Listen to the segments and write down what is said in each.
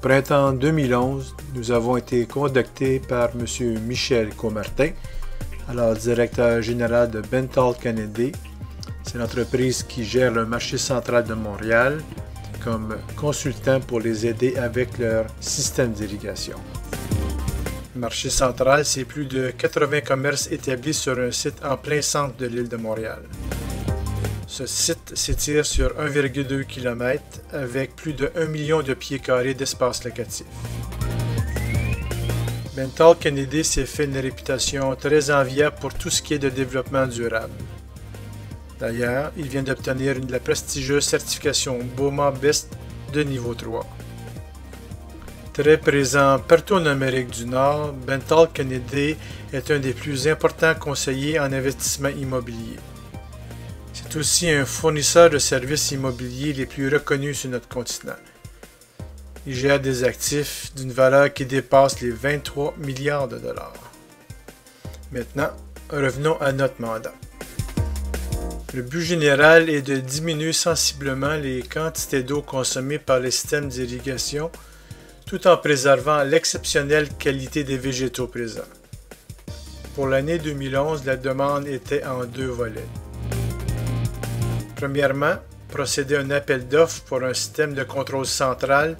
printemps 2011, nous avons été contactés par M. Michel Comartin, alors directeur général de Bentall Canada. C'est l'entreprise qui gère le marché central de Montréal comme consultant pour les aider avec leur système d'irrigation. Le marché central, c'est plus de 80 commerces établis sur un site en plein centre de l'île de Montréal. Ce site s'étire sur 1,2 km avec plus de 1 million de pieds carrés d'espace locatif. Bentall Canada s'est fait une réputation très enviable pour tout ce qui est de développement durable. D'ailleurs, il vient d'obtenir la prestigieuse certification BOMA BEST de niveau 3. Très présent partout en Amérique du Nord, Bentall Canada est un des plus importants conseillers en investissement immobilier. C'est aussi un fournisseur de services immobiliers les plus reconnus sur notre continent. Il gère des actifs d'une valeur qui dépasse les 23 milliards de dollars. Maintenant, revenons à notre mandat. Le but général est de diminuer sensiblement les quantités d'eau consommées par les systèmes d'irrigation tout en préservant l'exceptionnelle qualité des végétaux présents. Pour l'année 2011, la demande était en deux volets. Premièrement, procéder à un appel d'offres pour un système de contrôle central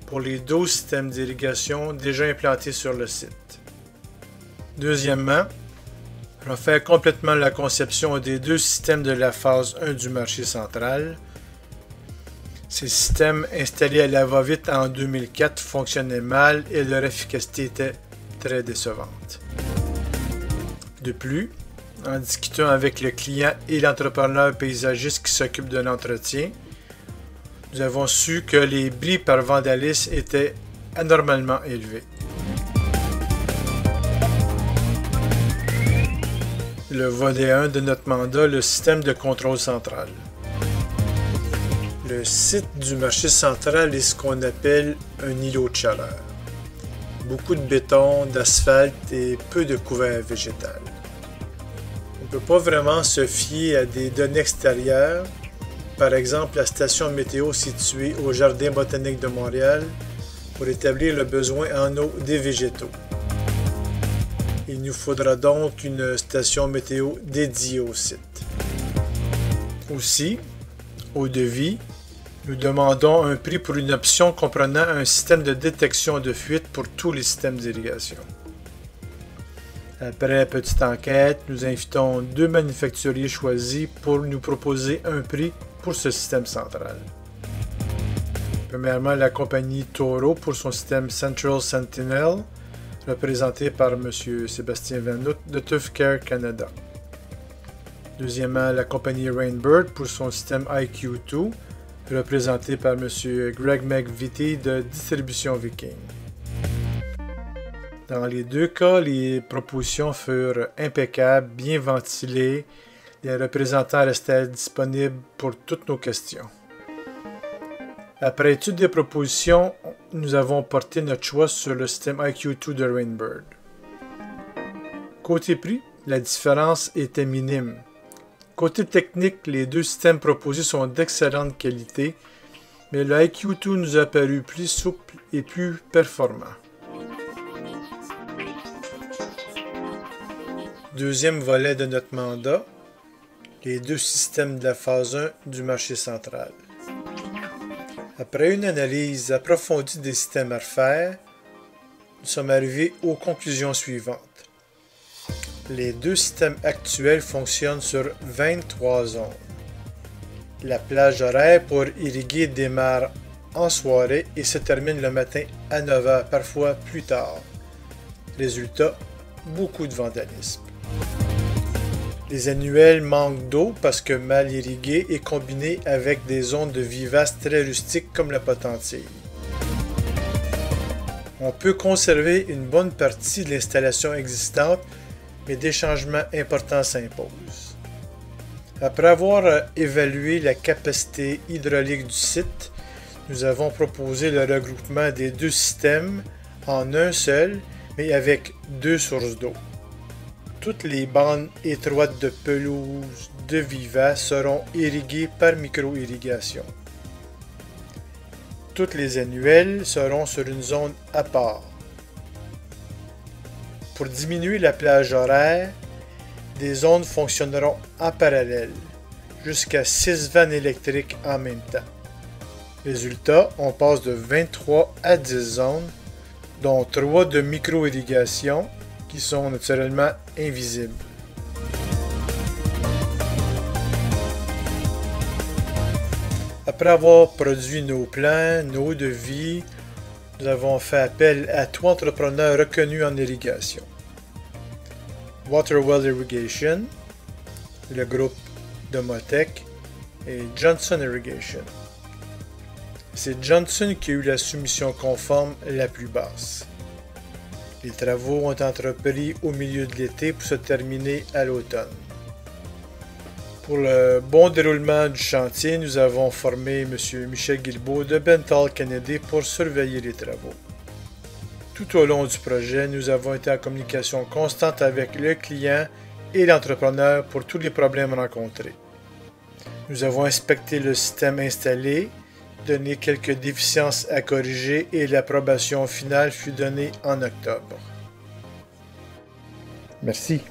pour les 12 systèmes d'irrigation déjà implantés sur le site. Deuxièmement, refaire complètement la conception des deux systèmes de la phase 1 du marché central. Ces systèmes installés à la va-vite en 2004 fonctionnaient mal et leur efficacité était très décevante. De plus, en discutant avec le client et l'entrepreneur paysagiste qui s'occupe de l'entretien, nous avons su que les bris par vandalisme étaient anormalement élevés. Le volet 1 de notre mandat, le système de contrôle central. Le site du marché central est ce qu'on appelle un îlot de chaleur. Beaucoup de béton, d'asphalte et peu de couvert végétal. On ne peut pas vraiment se fier à des données extérieures, par exemple la station météo située au Jardin botanique de Montréal, pour établir le besoin en eau des végétaux. Il nous faudra donc une station météo dédiée au site. Aussi, au devis, nous demandons un prix pour une option comprenant un système de détection de fuite pour tous les systèmes d'irrigation. Après petite enquête, nous invitons deux manufacturiers choisis pour nous proposer un prix pour ce système central. Premièrement, la compagnie Toro pour son système Central Sentinel, représenté par M. Sébastien Vanout de Tufcare Canada. Deuxièmement, la compagnie Rainbird pour son système IQ2, représenté par M. Greg McVitie de Distribution Viking. Dans les deux cas, les propositions furent impeccables, bien ventilées. Les représentants restaient disponibles pour toutes nos questions. Après étude des propositions, nous avons porté notre choix sur le système IQ2 de Rainbird. Côté prix, la différence était minime. Côté technique, les deux systèmes proposés sont d'excellente qualité, mais le IQ2 nous a paru plus souple et plus performant. Deuxième volet de notre mandat, les deux systèmes de la phase 1 du marché central. Après une analyse approfondie des systèmes à refaire, nous sommes arrivés aux conclusions suivantes. Les deux systèmes actuels fonctionnent sur 23 zones. La plage horaire pour irriguer démarre en soirée et se termine le matin à 9 h, parfois plus tard. Résultat, beaucoup de vandalisme. Les annuels manquent d'eau parce que mal irrigués et combinés avec des zones de vivaces très rustiques comme la potentille. On peut conserver une bonne partie de l'installation existante, mais des changements importants s'imposent. Après avoir évalué la capacité hydraulique du site, nous avons proposé le regroupement des deux systèmes en un seul, mais avec deux sources d'eau. Toutes les bandes étroites de pelouse de vivaces seront irriguées par micro-irrigation. Toutes les annuelles seront sur une zone à part. Pour diminuer la plage horaire, des zones fonctionneront en parallèle, jusqu'à 6 vannes électriques en même temps. Résultat, on passe de 23 à 10 zones, dont 3 de micro-irrigation qui sont naturellement invisibles. Après avoir produit nos plans, nos devis, nous avons fait appel à 3 entrepreneurs reconnus en irrigation. Waterwell Irrigation, le groupe Domotech et Johnson Irrigation. C'est Johnson qui a eu la soumission conforme la plus basse. Les travaux ont été entrepris au milieu de l'été pour se terminer à l'automne. Pour le bon déroulement du chantier, nous avons formé M. Michel Guilbeault de Bentall Kennedy pour surveiller les travaux. Tout au long du projet, nous avons été en communication constante avec le client et l'entrepreneur pour tous les problèmes rencontrés. Nous avons inspecté le système installé, donné quelques déficiences à corriger et l'approbation finale fut donnée en octobre. Merci.